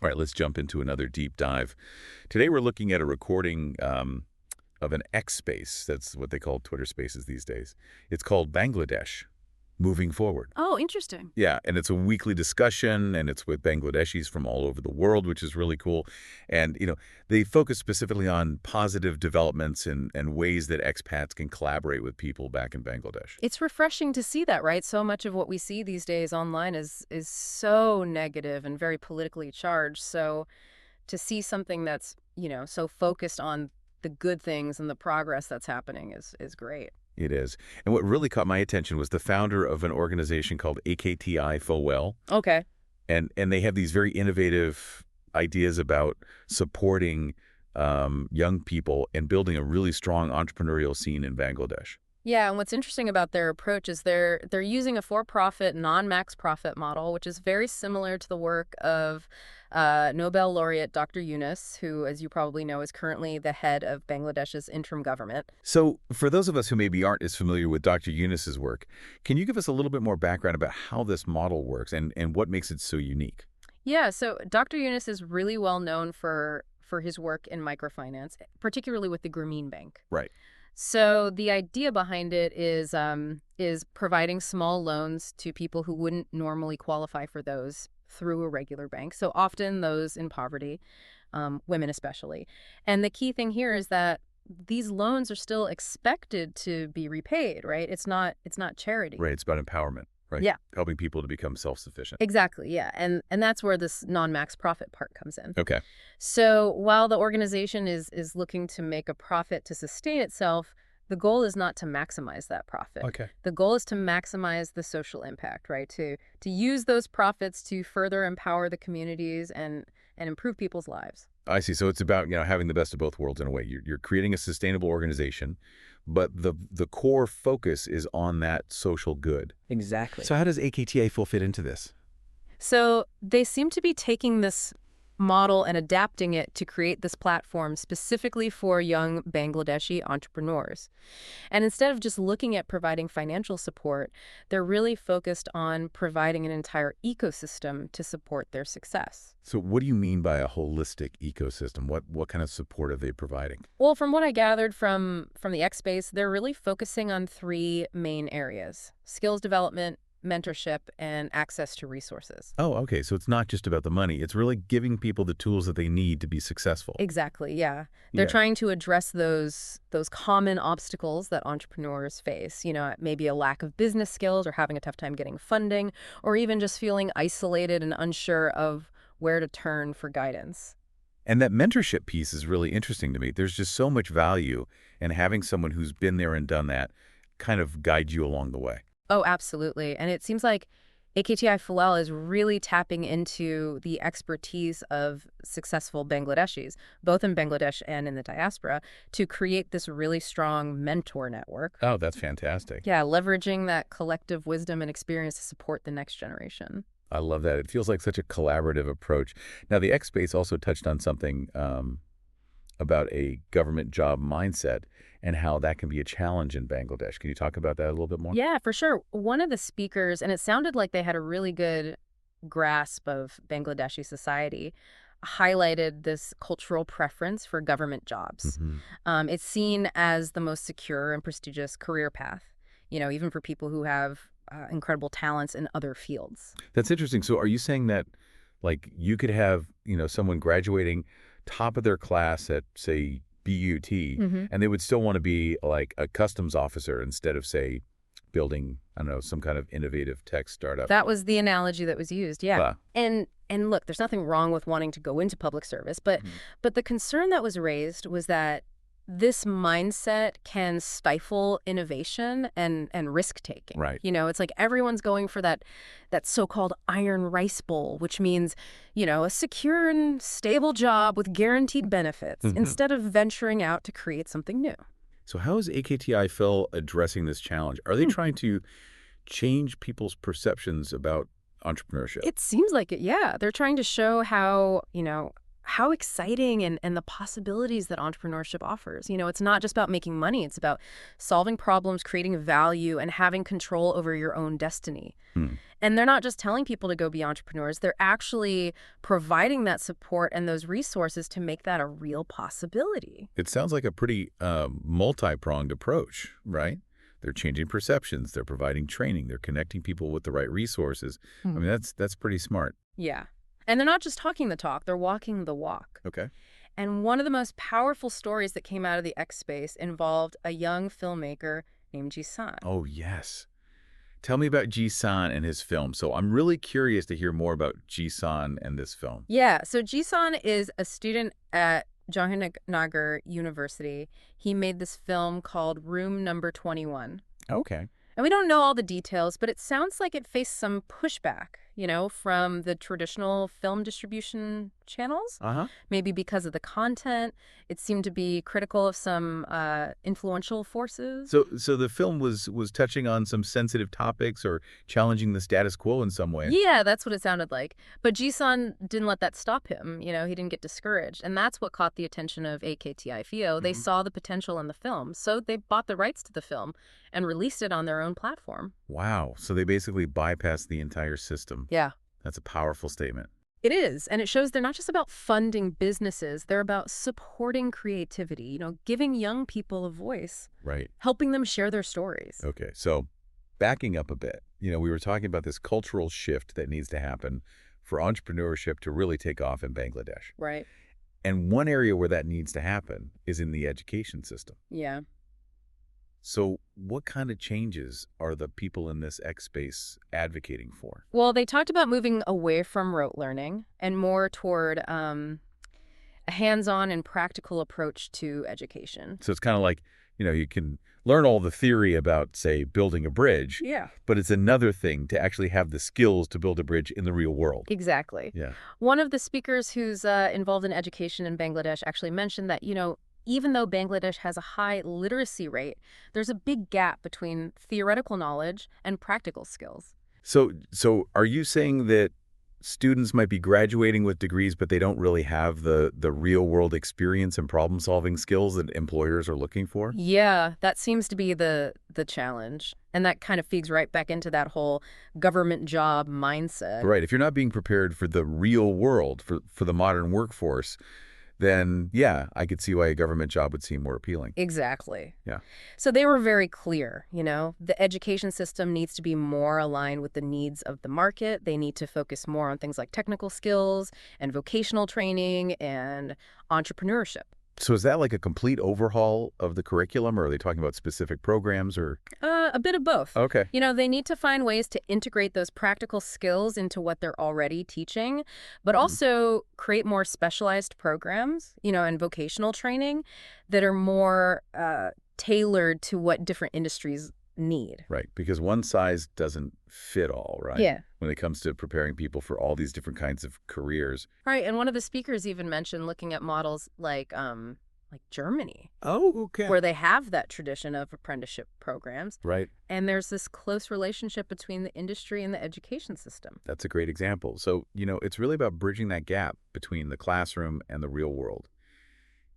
All right, let's jump into another deep dive. Today we're looking at a recording of an X space. That's what they call Twitter spaces these days. It's called Bangladesh, Moving Forward. Oh, interesting. Yeah, and it's a weekly discussion, and it's with Bangladeshis from all over the world, which is really cool. And, they focus specifically on positive developments and ways that expats can collaborate with people back in Bangladesh. It's refreshing to see that, right? So much of what we see these days online is so negative and very politically charged. So to see something that's, so focused on the good things and the progress that's happening is great. It is. And what really caught my attention was the founder of an organization called AKTI Fowell. Okay. And they have these very innovative ideas about supporting young people and building a really strong entrepreneurial scene in Bangladesh. Yeah, and what's interesting about their approach is they're using a for-profit, non-max profit model, which is very similar to the work of Nobel laureate Dr. Yunus, who, as you probably know, is currently the head of Bangladesh's interim government. So for those of us who maybe aren't as familiar with Dr. Yunus's work, can you give us a little bit more background about how this model works and what makes it so unique? Yeah, so Dr. Yunus is really well known for his work in microfinance, particularly with the Grameen Bank. Right. So the idea behind it is providing small loans to people who wouldn't normally qualify for those through a regular bank. So often those in poverty, women especially. And the key thing here is that these loans are still expected to be repaid, right? It's not charity. Right. It's about empowerment, right? Yeah. Helping people to become self-sufficient. Exactly, yeah. And that's where this non-max profit part comes in. Okay. So while the organization is looking to make a profit to sustain itself, the goal is not to maximize that profit. Okay. The goal is to maximize the social impact, right? To use those profits to further empower the communities and improve people's lives. I see. So it's about, having the best of both worlds in a way. You're creating a sustainable organization, but the core focus is on that social good. Exactly. So how does AKTA full fit into this? So they seem to be taking this model and adapting it to create this platform specifically for young Bangladeshi entrepreneurs. And instead of just looking at providing financial support, they're really focused on providing an entire ecosystem to support their success. So what do you mean by a holistic ecosystem? What kind of support are they providing? Well, from what I gathered from the X Space, they're really focusing on three main areas: skills development, mentorship, and access to resources. Oh, okay. So it's not just about the money. It's really giving people the tools that they need to be successful. Exactly, yeah. They're trying to address those common obstacles that entrepreneurs face, maybe a lack of business skills or having a tough time getting funding, or even just feeling isolated and unsure of where to turn for guidance. And that mentorship piece is really interesting to me. There's just so much value in having someone who's been there and done that kind of guide you along the way. Oh, absolutely. And it seems like AKTI Fowell is really tapping into the expertise of successful Bangladeshis, both in Bangladesh and in the diaspora, to create this really strong mentor network. Oh, that's fantastic. Yeah, leveraging that collective wisdom and experience to support the next generation. I love that. It feels like such a collaborative approach. Now, the X Space also touched on something about a government job mindset and how that can be a challenge in Bangladesh. Can you talk about that a little bit more? Yeah, for sure. One of the speakers, and it sounded like they had a really good grasp of Bangladeshi society, highlighted this cultural preference for government jobs. It's seen as the most secure and prestigious career path, even for people who have incredible talents in other fields. That's interesting. So are you saying that, you could have, someone graduating top of their class at, say, BUT, and they would still want to be like a customs officer instead of, say, building, I don't know, some kind of innovative tech startup? That was the analogy that was used, yeah. Wow. And look, there's nothing wrong with wanting to go into public service, but the concern that was raised was that this mindset can stifle innovation and risk-taking. Right. It's like everyone's going for that so-called iron rice bowl, which means, a secure and stable job with guaranteed benefits instead of venturing out to create something new. So how is AKTI Phil addressing this challenge? Are they trying to change people's perceptions about entrepreneurship? It seems like it, yeah. They're trying to show how, how exciting and the possibilities that entrepreneurship offers. It's not just about making money. It's about solving problems, creating value, and having control over your own destiny. And they're not just telling people to go be entrepreneurs, they're actually providing that support and those resources to make that a real possibility. It sounds like a pretty multi-pronged approach, right? They're changing perceptions, they're providing training, they're connecting people with the right resources. I mean, that's pretty smart. Yeah. And they're not just talking the talk, they're walking the walk. Okay. And one of the most powerful stories that came out of the X space involved a young filmmaker named Jisan. Oh, yes. Tell me about Jisan and his film. So I'm really curious to hear more about Jisan and this film. Yeah, so Jisan is a student at Jawaharlal University. He made this film called Room Number 21. Okay. And we don't know all the details, but it sounds like it faced some pushback, from the traditional film distribution channels. Uh-huh. Maybe because of the content. It seemed to be critical of some influential forces. So the film was touching on some sensitive topics or challenging the status quo in some way. Yeah, that's what it sounded like. But Jisan didn't let that stop him. He didn't get discouraged. And that's what caught the attention of AKTI-FIO. They saw the potential in the film. So they bought the rights to the film and released it on their own platform. Wow. So they basically bypassed the entire system. Yeah. That's a powerful statement. It is. And it shows they're not just about funding businesses. They're about supporting creativity, giving young people a voice. Right. Helping them share their stories. Okay. So backing up a bit, we were talking about this cultural shift that needs to happen for entrepreneurship to really take off in Bangladesh. Right. And one area where that needs to happen is in the education system. Yeah. So what kind of changes are the people in this X space advocating for? Well, they talked about moving away from rote learning and more toward a hands-on and practical approach to education. So it's kind of like, you can learn all the theory about, say, building a bridge. Yeah. But it's another thing to actually have the skills to build a bridge in the real world. Exactly. Yeah. One of the speakers who's involved in education in Bangladesh actually mentioned that, even though Bangladesh has a high literacy rate, there's a big gap between theoretical knowledge and practical skills. So are you saying that students might be graduating with degrees, but they don't really have the real-world experience and problem-solving skills that employers are looking for? Yeah, that seems to be the challenge. And that kind of feeds right back into that whole government job mindset. Right. If you're not being prepared for the real world, for the modern workforce, then, yeah, I could see why a government job would seem more appealing. Exactly. Yeah. So they were very clear, the education system needs to be more aligned with the needs of the market. They need to focus more on things like technical skills and vocational training and entrepreneurship. So is that like a complete overhaul of the curriculum, or are they talking about specific programs, or? A bit of both. Okay. They need to find ways to integrate those practical skills into what they're already teaching, but also create more specialized programs, and vocational training that are more tailored to what different industries need. Right, because one size doesn't fit all, right? Yeah. When it comes to preparing people for all these different kinds of careers. Right, and one of the speakers even mentioned looking at models like Germany. Oh, okay. Where they have that tradition of apprenticeship programs. Right. And there's this close relationship between the industry and the education system. That's a great example. So, it's really about bridging that gap between the classroom and the real world,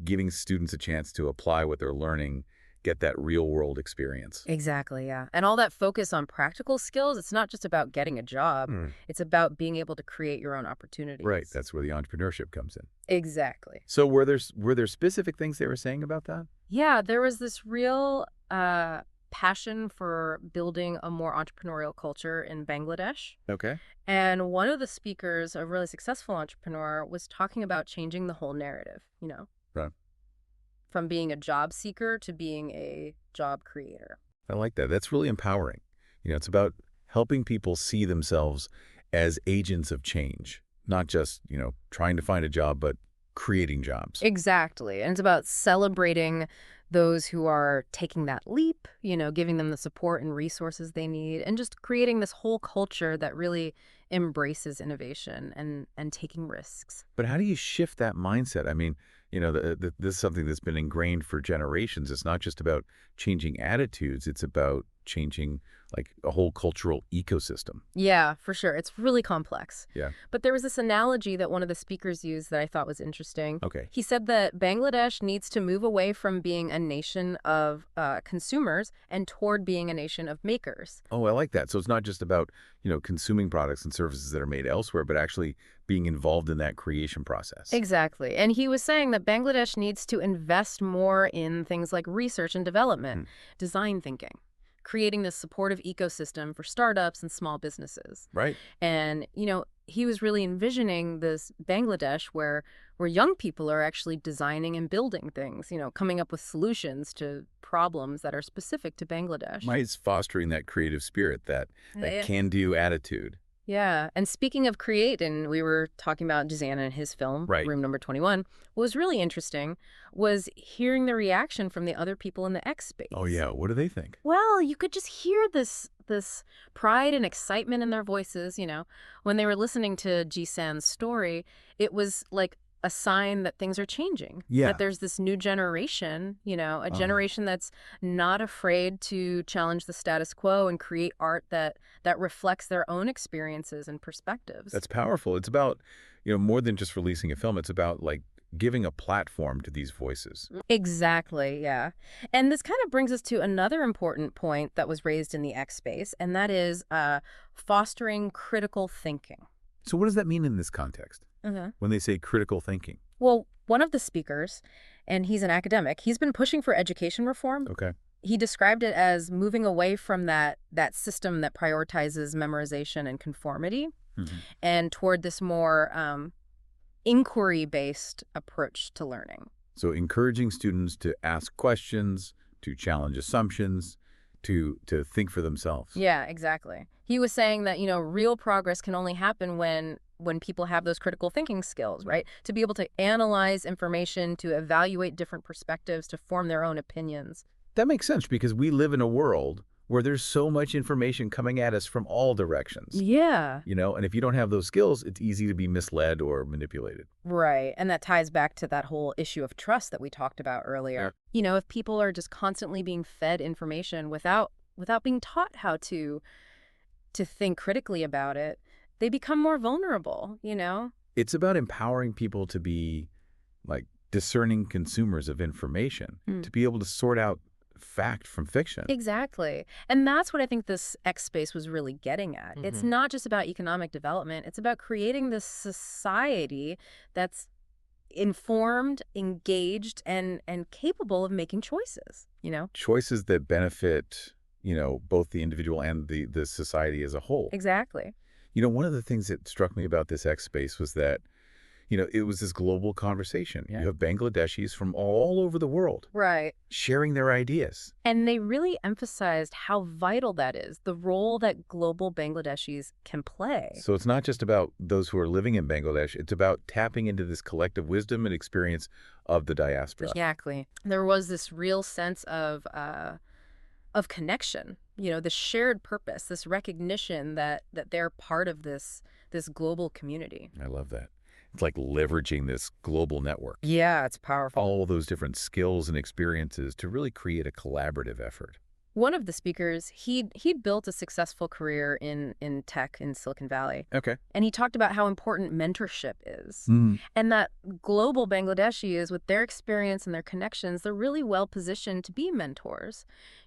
giving students a chance to apply what they're learning, get that real world experience. Exactly, yeah. And all that focus on practical skills, it's not just about getting a job. It's about being able to create your own opportunities. Right. That's where the entrepreneurship comes in. Exactly. So were there specific things they were saying about that? Yeah, there was this real passion for building a more entrepreneurial culture in Bangladesh. Okay. And one of the speakers, a really successful entrepreneur, was talking about changing the whole narrative, Right. From being a job seeker to being a job creator. I like that. That's really empowering. It's about helping people see themselves as agents of change, not just, trying to find a job, but creating jobs. Exactly. And it's about celebrating those who are taking that leap, giving them the support and resources they need, and just creating this whole culture that really embraces innovation and taking risks. But how do you shift that mindset? I mean, this is something that's been ingrained for generations. It's not just about changing attitudes. It's about changing like a whole cultural ecosystem. Yeah, for sure. It's really complex. Yeah. But there was this analogy that one of the speakers used that I thought was interesting. Okay. He said that Bangladesh needs to move away from being a nation of consumers and toward being a nation of makers. Oh, I like that. So it's not just about, consuming products and services that are made elsewhere, but actually being involved in that creation process. Exactly. And he was saying that Bangladesh needs to invest more in things like research and development, design thinking, creating this supportive ecosystem for startups and small businesses. Right. And, he was really envisioning this Bangladesh where young people are actually designing and building things, coming up with solutions to problems that are specific to Bangladesh. It's fostering that creative spirit, that Yeah. can-do attitude. Yeah. And speaking of create, and we were talking about Jazana and his film, Right. Room Number 21, what was really interesting was hearing the reaction from the other people in the X space. Oh, yeah. What do they think? Well, you could just hear this pride and excitement in their voices, when they were listening to Jisan's story. It was like a sign that things are changing. Yeah. That there's this new generation, a generation that's not afraid to challenge the status quo and create art that reflects their own experiences and perspectives. That's powerful. It's about, more than just releasing a film. It's about like giving a platform to these voices. Exactly, yeah. And this kind of brings us to another important point that was raised in the X space, and that is fostering critical thinking. So what does that mean in this context when they say critical thinking? Well, one of the speakers, and he's an academic, he's been pushing for education reform. Okay. He described it as moving away from that system that prioritizes memorization and conformity and toward this more inquiry-based approach to learning. So encouraging students to ask questions, to challenge assumptions, to think for themselves. Yeah, exactly. He was saying that, real progress can only happen when people have those critical thinking skills, right? To be able to analyze information, to evaluate different perspectives, to form their own opinions. That makes sense because we live in a world where there's so much information coming at us from all directions. Yeah. And if you don't have those skills, it's easy to be misled or manipulated. Right. And that ties back to that whole issue of trust that we talked about earlier. If people are just constantly being fed information without being taught how to think critically about it, they become more vulnerable, It's about empowering people to be like discerning consumers of information, to be able to sort out fact from fiction. Exactly. And that's what I think this X space was really getting at. It's not just about economic development. It's about creating this society that's informed, engaged, and capable of making choices, Choices that benefit, both the individual and the society as a whole. Exactly. One of the things that struck me about this X space was that it was this global conversation. You have Bangladeshis from all over the world. Right. Sharing their ideas. And they really emphasized how vital that is, the role that global Bangladeshis can play. So it's not just about those who are living in Bangladesh. It's about tapping into this collective wisdom and experience of the diaspora. Exactly. There was this real sense of connection, the shared purpose, this recognition that they're part of this global community. I love that. It's like leveraging this global network. Yeah, it's powerful. All those different skills and experiences to really create a collaborative effort. One of the speakers, he'd built a successful career in tech in Silicon Valley. Okay. And he talked about how important mentorship is. And that global Bangladeshis, with their experience and their connections, they're really well positioned to be mentors.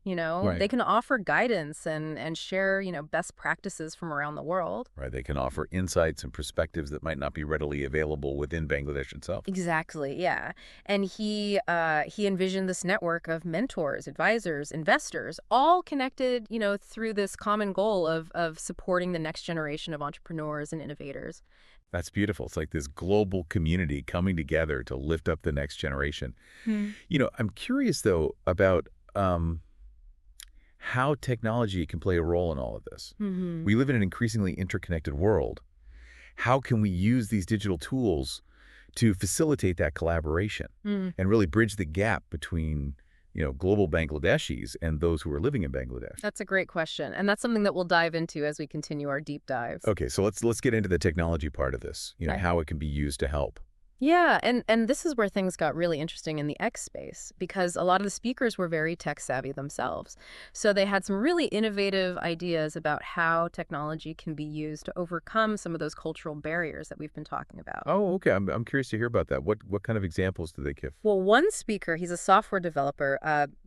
Right. They can offer guidance and share, best practices from around the world. Right. They can offer insights and perspectives that might not be readily available within Bangladesh itself. Exactly, yeah. And he envisioned this network of mentors, advisors, investors, all connected, through this common goal of supporting the next generation of entrepreneurs and innovators. That's beautiful. It's like this global community coming together to lift up the next generation. I'm curious, though, about how technology can play a role in all of this. We live in an increasingly interconnected world. How can we use these digital tools to facilitate that collaboration and really bridge the gap between, global Bangladeshis and those who are living in Bangladesh? That's a great question. And that's something that we'll dive into as we continue our deep dives. Okay, so let's get into the technology part of this, how it can be used to help. Yeah, and this is where things got really interesting in the X space because a lot of the speakers were very tech savvy themselves. So they had some really innovative ideas about how technology can be used to overcome some of those cultural barriers that we've been talking about. Oh, okay. I'm curious to hear about that. What kind of examples do they give? Well, one speaker, he's a software developer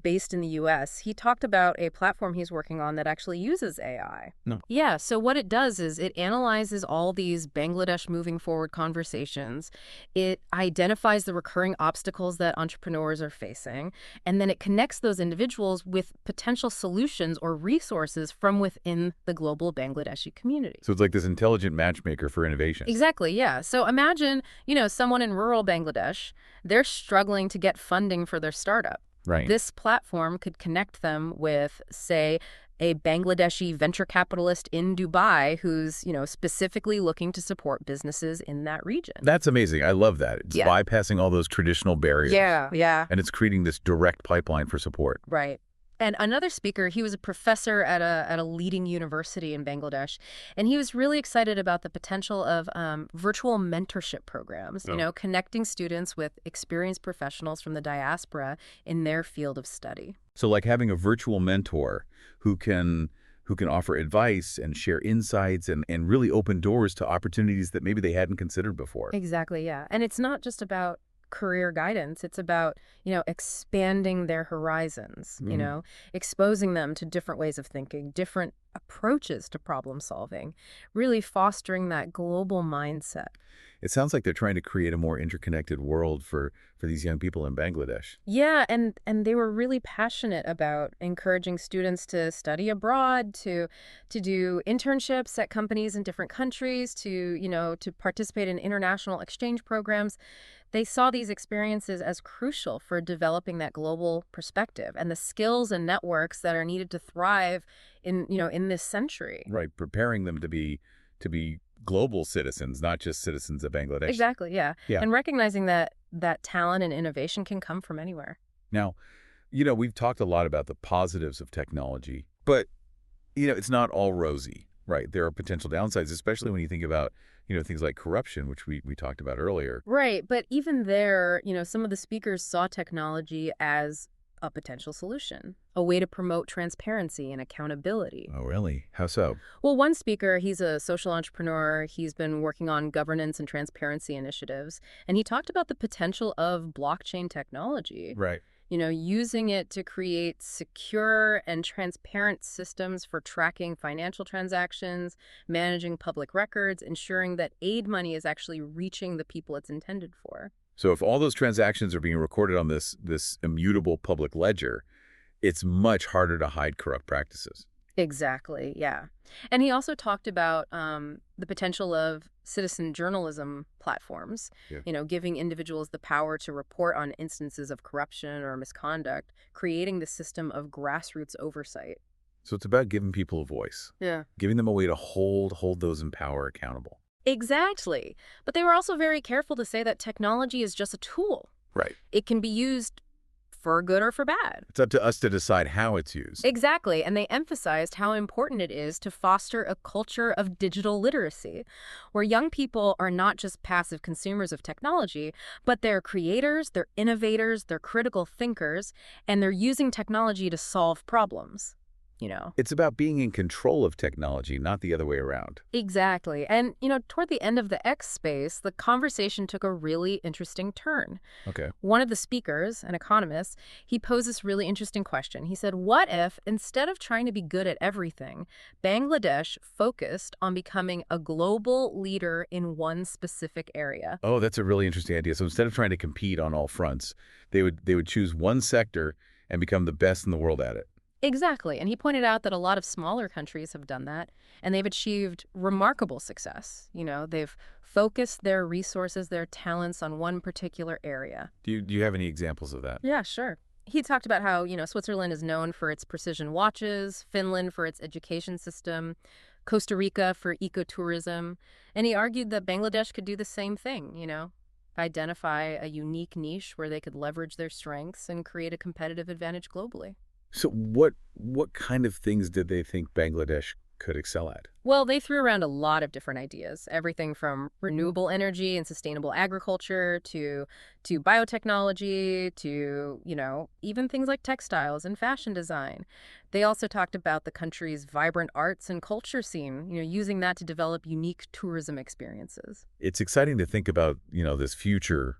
based in the US. He talked about a platform he's working on that actually uses AI. No. Yeah, so what it does is it analyzes all these Bangladesh moving forward conversations. It identifies the recurring obstacles that entrepreneurs are facing, and then it connects those individuals with potential solutions or resources from within the global Bangladeshi community. So it's like this intelligent matchmaker for innovation. Exactly, yeah. So imagine, someone in rural Bangladesh, they're struggling to get funding for their startup. Right. This platform could connect them with, say, a Bangladeshi venture capitalist in Dubai who's, specifically looking to support businesses in that region. That's amazing. I love that. It's Yeah. bypassing all those traditional barriers. Yeah. And it's creating this direct pipeline for support. Right. And another speaker, he was a professor at a leading university in Bangladesh, and he was really excited about the potential of virtual mentorship programs, connecting students with experienced professionals from the diaspora in their field of study. So like having a virtual mentor who can offer advice and share insights and really open doors to opportunities that maybe they hadn't considered before. Exactly, yeah. And it's not just about career guidance. It's about, expanding their horizons, exposing them to different ways of thinking, different approaches to problem solving, really fostering that global mindset. It sounds like they're trying to create a more interconnected world for these young people in Bangladesh. Yeah, and they were really passionate about encouraging students to study abroad, to do internships at companies in different countries, to participate in international exchange programs. They saw these experiences as crucial for developing that global perspective and the skills and networks that are needed to thrive in this century. Right, preparing them to be global citizens, not just citizens of Bangladesh. Exactly, yeah. Yeah. And recognizing that talent and innovation can come from anywhere. Now, we've talked a lot about the positives of technology, but it's not all rosy, right? There are potential downsides, especially when you think about things like corruption, which we talked about earlier. Right, but even there, some of the speakers saw technology as a potential solution, a way to promote transparency and accountability. Oh, really? How so? Well, one speaker, he's a social entrepreneur. He's been working on governance and transparency initiatives, and he talked about the potential of blockchain technology. Right. Using it to create secure and transparent systems for tracking financial transactions, managing public records, ensuring that aid money is actually reaching the people it's intended for. So if all those transactions are being recorded on this immutable public ledger, it's much harder to hide corrupt practices. Exactly, yeah. And he also talked about the potential of citizen journalism platforms, Yeah. Giving individuals the power to report on instances of corruption or misconduct, creating the system of grassroots oversight. So it's about giving people a voice, Yeah. giving them a way to hold those in power accountable. Exactly. But they were also very careful to say that technology is just a tool. Right. It can be used for good or for bad. It's up to us to decide how it's used. Exactly, and they emphasized how important it is to foster a culture of digital literacy, where young people are not just passive consumers of technology, but they're creators, they're innovators, they're critical thinkers, and they're using technology to solve problems. It's about being in control of technology, not the other way around. Exactly. And, toward the end of the X space, the conversation took a really interesting turn. Okay. One of the speakers, an economist, he posed this really interesting question. He said, what if, instead of trying to be good at everything, Bangladesh focused on becoming a global leader in one specific area? Oh, that's a really interesting idea. So instead of trying to compete on all fronts, they would choose one sector and become the best in the world at it. Exactly. And he pointed out that a lot of smaller countries have done that, and they've achieved remarkable success. They've focused their resources, their talents on one particular area. Do you have any examples of that? Yeah, sure. He talked about how, Switzerland is known for its precision watches, Finland for its education system, Costa Rica for ecotourism. And he argued that Bangladesh could do the same thing, identify a unique niche where they could leverage their strengths and create a competitive advantage globally. So what kind of things did they think Bangladesh could excel at? Well, they threw around a lot of different ideas, everything from renewable energy and sustainable agriculture to biotechnology to, even things like textiles and fashion design. They also talked about the country's vibrant arts and culture scene, using that to develop unique tourism experiences. It's exciting to think about, this future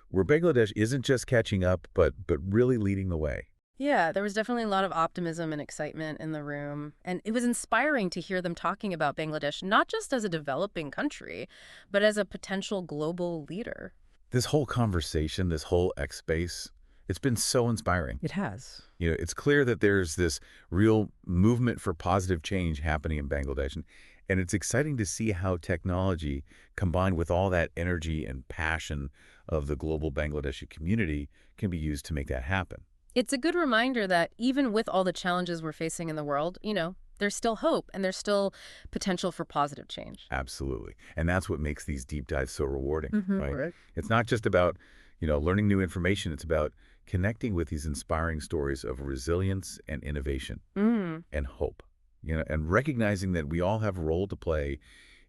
where Bangladesh isn't just catching up, but really leading the way. Yeah, there was definitely a lot of optimism and excitement in the room. And it was inspiring to hear them talking about Bangladesh, not just as a developing country, but as a potential global leader. This whole conversation, this whole X space, it's been so inspiring. It has. It's clear that there's this real movement for positive change happening in Bangladesh. And it's exciting to see how technology, combined with all that energy and passion of the global Bangladeshi community, can be used to make that happen. It's a good reminder that even with all the challenges we're facing in the world, there's still hope and there's still potential for positive change. Absolutely. And that's what makes these deep dives so rewarding, right? Right. It's not just about, learning new information. It's about connecting with these inspiring stories of resilience and innovation and hope, and recognizing that we all have a role to play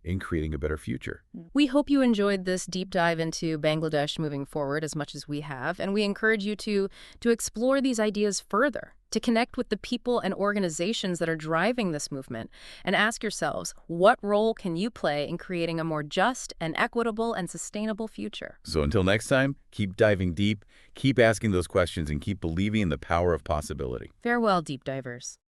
in creating a better future. We hope you enjoyed this deep dive into Bangladesh moving forward as much as we have, and we encourage you to explore these ideas further, to connect with the people and organizations that are driving this movement, and ask yourselves, what role can you play in creating a more just and equitable and sustainable future? So until next time, keep diving deep, keep asking those questions, and keep believing in the power of possibility. Farewell, deep divers.